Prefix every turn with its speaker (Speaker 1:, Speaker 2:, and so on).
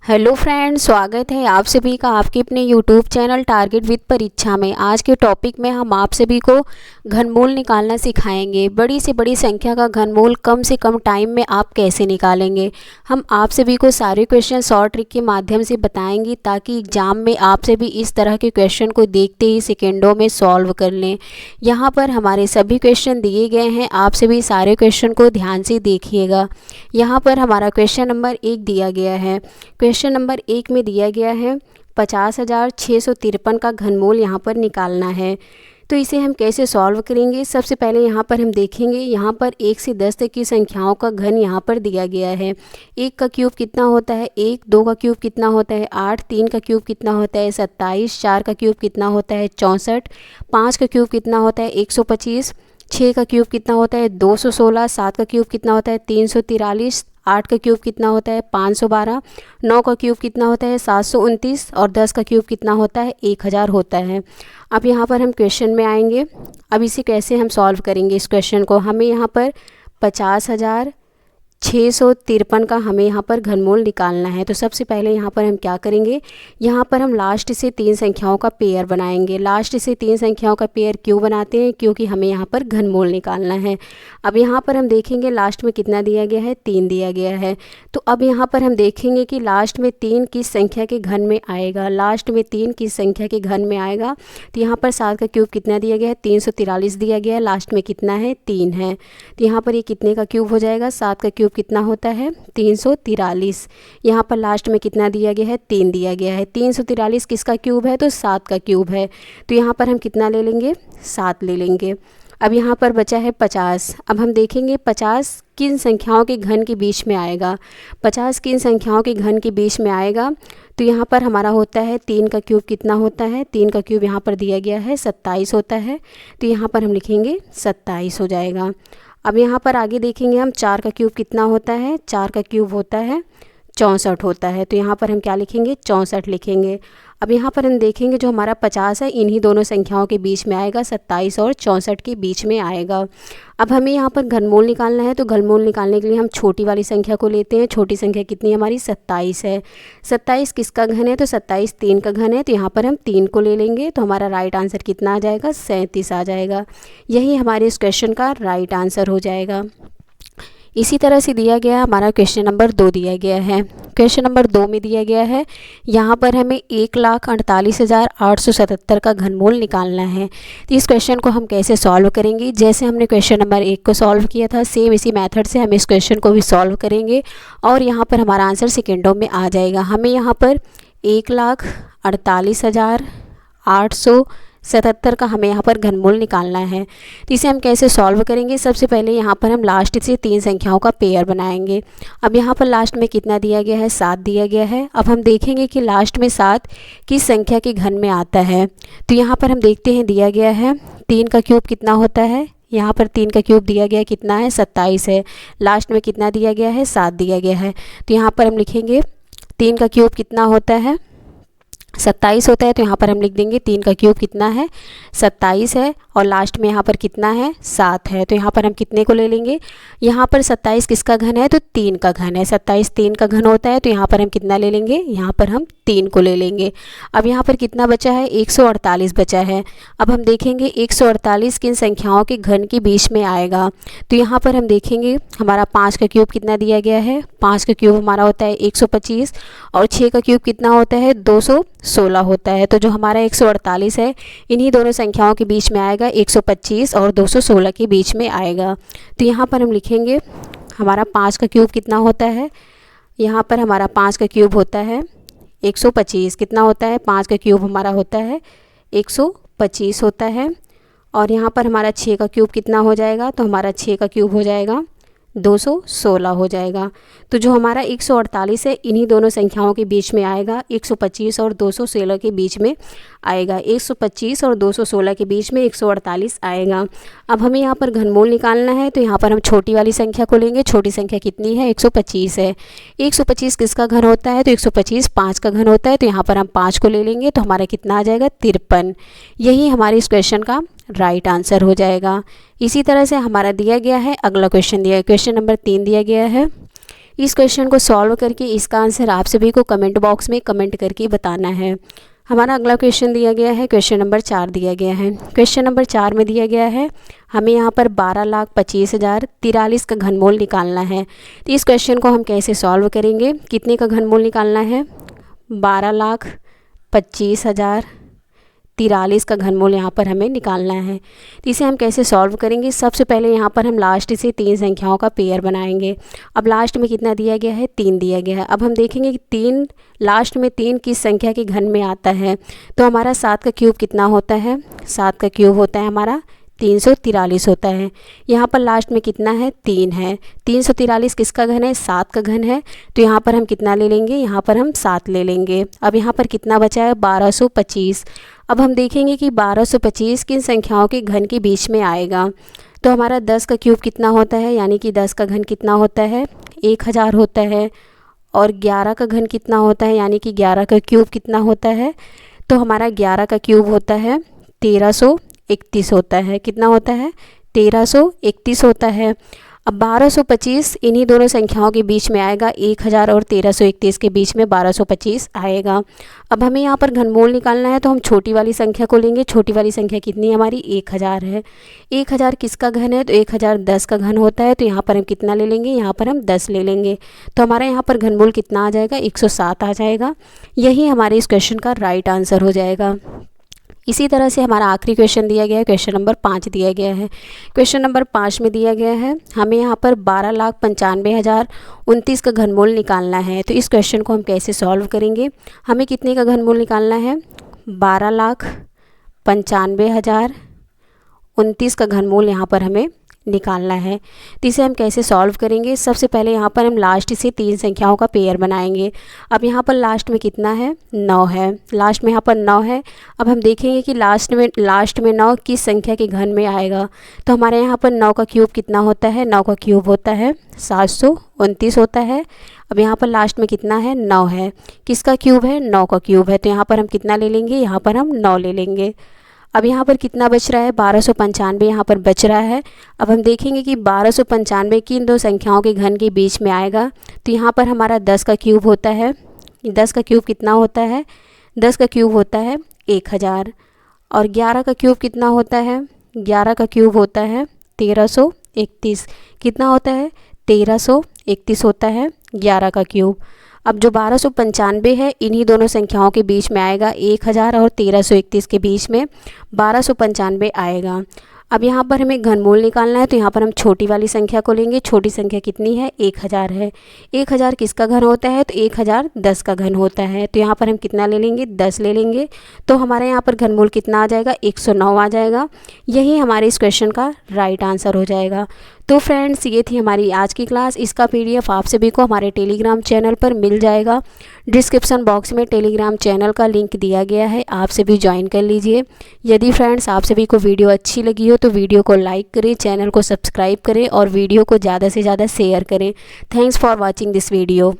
Speaker 1: Hello friends, स्वागत है आप सभी का आपके अपने यूट्यूब चैनल टारगेट विद परीक्षा में। आज के टॉपिक में हम आप सभी को घनमूल निकालना सिखाएंगे। बड़ी से बड़ी संख्या का घनमूल कम से कम टाइम में आप कैसे निकालेंगे, हम आप सभी को सारे क्वेश्चन शॉर्ट ट्रिक के माध्यम से बताएंगे ताकि एग्जाम में आप से भी इस तरह के क्वेश्चन को देखते ही सेकेंडों में सॉल्व कर लें। यहाँ पर हमारे सभी क्वेश्चन दिए गए हैं, आप सभी सारे क्वेश्चन को ध्यान से देखिएगा। यहाँ पर हमारा क्वेश्चन नंबर 1 दिया गया है। क्वेश्चन नंबर 1 में दिया गया है 50,653 का घनमूल यहाँ पर निकालना है। तो इसे हम कैसे सॉल्व करेंगे, सबसे पहले यहाँ पर हम देखेंगे। यहाँ पर 1 से 10 तक की संख्याओं का घन यहाँ पर दिया गया है। 1 का क्यूब कितना होता है 1, 2 का क्यूब कितना होता है 8, 3 का क्यूब कितना होता है 27, 4 का क्यूब कितना होता है 64, 5 का क्यूब कितना होता है 125, 6 का क्यूब कितना होता है 216, 7 का क्यूब कितना होता है 343, 8 का क्यूब कितना होता है 512, 9 का क्यूब कितना होता है 729 और 10 का क्यूब कितना होता है 1000 होता है। अब यहाँ पर हम क्वेश्चन में आएंगे। अब इसे कैसे हम सॉल्व करेंगे इस क्वेश्चन को, हमें यहाँ पर 50,653 का हमें यहाँ पर घनमूल निकालना है। तो सबसे पहले यहाँ पर हम क्या करेंगे, यहाँ पर हम लास्ट से 3 संख्याओं का पेयर बनाएंगे। लास्ट से 3 संख्याओं का पेयर क्यों बनाते हैं, क्योंकि हमें यहाँ पर घनमूल निकालना है। अब यहाँ पर हम देखेंगे लास्ट में कितना दिया गया है 3 दिया गया है। तो अब यहाँ पर हम देखेंगे कि लास्ट में 3 किस संख्या के घन में आएगा। लास्ट में 3 किस संख्या के घन में आएगा, तो यहाँ पर 7 का क्यूब कितना दिया गया है 343 दिया गया है। लास्ट में कितना है 3 है, तो यहाँ पर ये कितने का क्यूब हो जाएगा 7 का क्यूब कितना होता है 343। यहाँ पर लास्ट में कितना दिया गया है 3 दिया गया है। 343 किसका क्यूब है, तो 7 का क्यूब है। तो यहाँ पर हम कितना ले लेंगे 7 ले लेंगे। अब यहाँ पर बचा है 50। अब हम देखेंगे 50 किन संख्याओं के घन के बीच में आएगा। 50 किन संख्याओं के घन के बीच में आएगा, तो यहाँ पर हमारा होता है 3 का क्यूब कितना होता है 3 का क्यूब यहाँ पर दिया गया है 27 होता है। तो यहाँ पर हम लिखेंगे 27 हो जाएगा। अब यहाँ पर आगे देखेंगे हम 4 का क्यूब कितना होता है 4 का क्यूब होता है 64 होता है। तो यहाँ पर हम क्या लिखेंगे 64 लिखेंगे। अब यहाँ पर हम देखेंगे जो हमारा 50 है इन्हीं दोनों संख्याओं के बीच में आएगा, 27 और 64 के बीच में आएगा। अब हमें यहाँ पर घनमूल निकालना है, तो घनमूल निकालने के लिए हम छोटी वाली संख्या को लेते हैं। छोटी संख्या कितनी है हमारी 27 है। 27 किसका घन है, तो 27 3 का घन है। तो यहाँ पर हम 3 को ले लेंगे, तो हमारा राइट आंसर कितना आ जाएगा 37 आ जाएगा। यही हमारे इस क्वेश्चन का राइट आंसर हो जाएगा। इसी तरह से दिया गया हमारा क्वेश्चन नंबर 2 दिया गया है। क्वेश्चन नंबर 2 में दिया गया है यहाँ पर हमें 1,48,877 का घनमूल निकालना है। तो इस क्वेश्चन को हम कैसे सॉल्व करेंगे, जैसे हमने क्वेश्चन नंबर 1 को सॉल्व किया था सेम इसी मेथड से हम इस क्वेश्चन को भी सॉल्व करेंगे और यहाँ पर हमारा आंसर सेकेंडों में आ जाएगा। हमें यहाँ पर 1,48,877 का हमें यहाँ पर घनमूल निकालना है। तो इसे हम कैसे सॉल्व करेंगे, सबसे पहले यहाँ पर हम लास्ट से 3 संख्याओं का पेयर बनाएंगे। अब यहाँ पर लास्ट में कितना दिया गया है 7 दिया गया है। अब हम देखेंगे कि लास्ट में 7 किस संख्या के घन में आता है। तो यहाँ पर हम देखते हैं दिया गया है 3 का क्यूब कितना होता है, यहाँ पर 3 का क्यूब दिया गया है कितना है 27 है। लास्ट में कितना दिया गया है 7 दिया गया है। तो यहाँ पर हम लिखेंगे 3 का क्यूब कितना होता है 27 होता है। तो यहाँ पर हम लिख देंगे 3 का क्यूब कितना है 27 है और लास्ट में यहाँ पर कितना है 7 है। तो यहाँ पर हम कितने को ले लेंगे, यहाँ पर 27 किसका घन है, तो 3 का घन है। 27 3 का घन होता है, तो यहाँ पर हम कितना ले लेंगे, यहाँ पर हम 3 को ले लेंगे। अब यहाँ पर कितना बचा है 148 बचा है। अब हम देखेंगे 148 किन संख्याओं के घन के बीच में आएगा। तो यहाँ पर हम देखेंगे हमारा 5 का क्यूब कितना दिया गया है, 5 का क्यूब हमारा होता है 125 और 6 का क्यूब कितना होता है 216 होता है। तो जो हमारा 148 है इन्हीं दोनों संख्याओं के बीच में आएगा, 125 और 216 के बीच में आएगा। तो यहाँ पर हम लिखेंगे हमारा 5 का क्यूब कितना होता है, यहाँ पर हमारा 5 का क्यूब होता है 125 कितना होता है 5 का क्यूब हमारा होता है 125 होता है। और यहाँ पर हमारा 6 का क्यूब कितना हो जाएगा, तो हमारा 6 का क्यूब हो जाएगा 216 हो जाएगा। तो जो हमारा 148 है इन्हीं दोनों संख्याओं के बीच में आएगा, 125 और 216 के बीच में आएगा। 125 और 216 के बीच में 148 आएगा। अब हमें यहाँ पर घनमूल निकालना है, तो यहाँ पर हम छोटी वाली संख्या को लेंगे। छोटी संख्या कितनी है 125 है। 125 किसका घन होता है, तो 125 5 का घन होता है। तो यहाँ पर हम 5 को ले लेंगे, तो हमारा कितना आ जाएगा 53। यही हमारे इस क्वेश्चन का राइट आंसर हो जाएगा। इसी तरह से हमारा दिया गया है अगला क्वेश्चन दिया है, क्वेश्चन नंबर 3 दिया गया है। इस क्वेश्चन को सॉल्व करके इसका आंसर आप सभी को कमेंट बॉक्स में कमेंट करके बताना है। हमारा अगला क्वेश्चन दिया गया है, क्वेश्चन नंबर 4 दिया गया है। क्वेश्चन नंबर 4 में दिया गया है हमें यहाँ पर 12,25,043 का घनमूल निकालना है। तो इस क्वेश्चन को हम कैसे सॉल्व करेंगे, कितने का घनमूल निकालना है, 12,25,043 का घनमूल यहाँ पर हमें निकालना है। तो इसे हम कैसे सॉल्व करेंगे, सबसे पहले यहाँ पर हम लास्ट से 3 संख्याओं का पेयर बनाएंगे। अब लास्ट में कितना दिया गया है, 3 दिया गया है। अब हम देखेंगे कि 3 लास्ट में 3 किस संख्या के घन में आता है। तो हमारा 7 का क्यूब कितना होता है, 7 का क्यूब होता है हमारा 343 होता है। यहाँ पर लास्ट में कितना है, 3 है। 343 किसका घन है, 7 का घन है। तो यहाँ पर हम कितना ले लेंगे, यहाँ पर हम 7 ले लेंगे। अब यहाँ पर कितना बचा है, 1225। अब हम देखेंगे कि 1225 किन संख्याओं के घन के बीच में आएगा। तो हमारा 10 का क्यूब कितना होता है, यानी कि 10 का घन कितना होता है, 1000 होता है। और 11 का घन कितना होता है, यानी कि 11 का क्यूब कितना होता है। तो हमारा 11 का क्यूब होता है 1331 होता है। कितना होता है, 1331 होता है। अब 1225 इन्हीं दोनों संख्याओं के बीच में आएगा, 1000 और 1331 के बीच में 1225 आएगा। अब हमें यहाँ पर घनमूल निकालना है, तो हम छोटी वाली संख्या को लेंगे। छोटी वाली संख्या कितनी है हमारी, 1000 है। 1000 किसका घन है, तो 1000 10 का घन होता है। तो यहाँ पर हम कितना ले लेंगे, यहाँ पर हम 10 ले लेंगे। तो हमारा यहाँ पर घनमूल कितना आ जाएगा, 107 आ जाएगा। यही हमारे इस क्वेश्चन का राइट आंसर हो जाएगा। इसी तरह से हमारा आखिरी क्वेश्चन दिया गया है, क्वेश्चन नंबर 5 दिया गया है। क्वेश्चन नंबर 5 में दिया गया है हमें यहाँ पर 12,95,029 का घनमूल निकालना है। तो इस क्वेश्चन को हम कैसे सॉल्व करेंगे, हमें कितने का घनमूल निकालना है, 12,95,029 का घनमूल यहाँ पर हमें निकालना है। तो इसे हम कैसे सॉल्व करेंगे, सबसे पहले यहाँ पर हम लास्ट से 3 संख्याओं का पेयर बनाएंगे। अब यहाँ पर लास्ट में कितना है, 9 है। लास्ट में यहाँ पर 9 है। अब हम देखेंगे कि लास्ट में 9 किस संख्या के घन में आएगा। तो हमारे यहाँ पर 9 का क्यूब कितना होता है, 9 का क्यूब होता है 729 होता है। अब यहाँ पर लास्ट में कितना है, 9 है। किसका क्यूब है, 9 का क्यूब है। तो यहाँ पर हम कितना ले लेंगे, यहाँ पर हम 9 ले लेंगे। अब यहाँ पर कितना बच रहा है, 1295 यहाँ पर बच रहा है। अब हम देखेंगे कि 1295 किन दो संख्याओं के घन के बीच में आएगा। तो यहाँ पर हमारा 10 का क्यूब होता है। 10 का क्यूब कितना होता है, 10 का क्यूब होता है 1000। और 11 का क्यूब कितना होता है, 11 का क्यूब होता है 1331। कितना होता है, 1331 होता है 11 का क्यूब। अब जो 1295 है इन्हीं दोनों संख्याओं के बीच में आएगा, 1000 और 1331 के बीच में 1295 आएगा। अब यहाँ पर हमें घनमूल निकालना है, तो यहाँ पर हम छोटी वाली संख्या को लेंगे। छोटी संख्या कितनी है, 1000 है। 1000 किसका घन होता है, तो 1000 10 का घन होता है। तो यहाँ पर हम कितना ले लेंगे, 10 ले लेंगे। तो हमारे यहाँ पर घनमूल कितना आ जाएगा, 109 आ जाएगा। यही हमारे इस क्वेश्चन का राइट आंसर हो जाएगा। तो फ्रेंड्स, ये थी हमारी आज की क्लास। इसका PDF आप सभी को हमारे टेलीग्राम चैनल पर मिल जाएगा। डिस्क्रिप्शन बॉक्स में टेलीग्राम चैनल का लिंक दिया गया है, आप सभी ज्वाइन कर लीजिए। यदि फ्रेंड्स आप सभी को वीडियो अच्छी लगी हो तो वीडियो को लाइक करें, चैनल को सब्सक्राइब करें और वीडियो को ज़्यादा से ज़्यादा शेयर करें। Thanks for watching this video.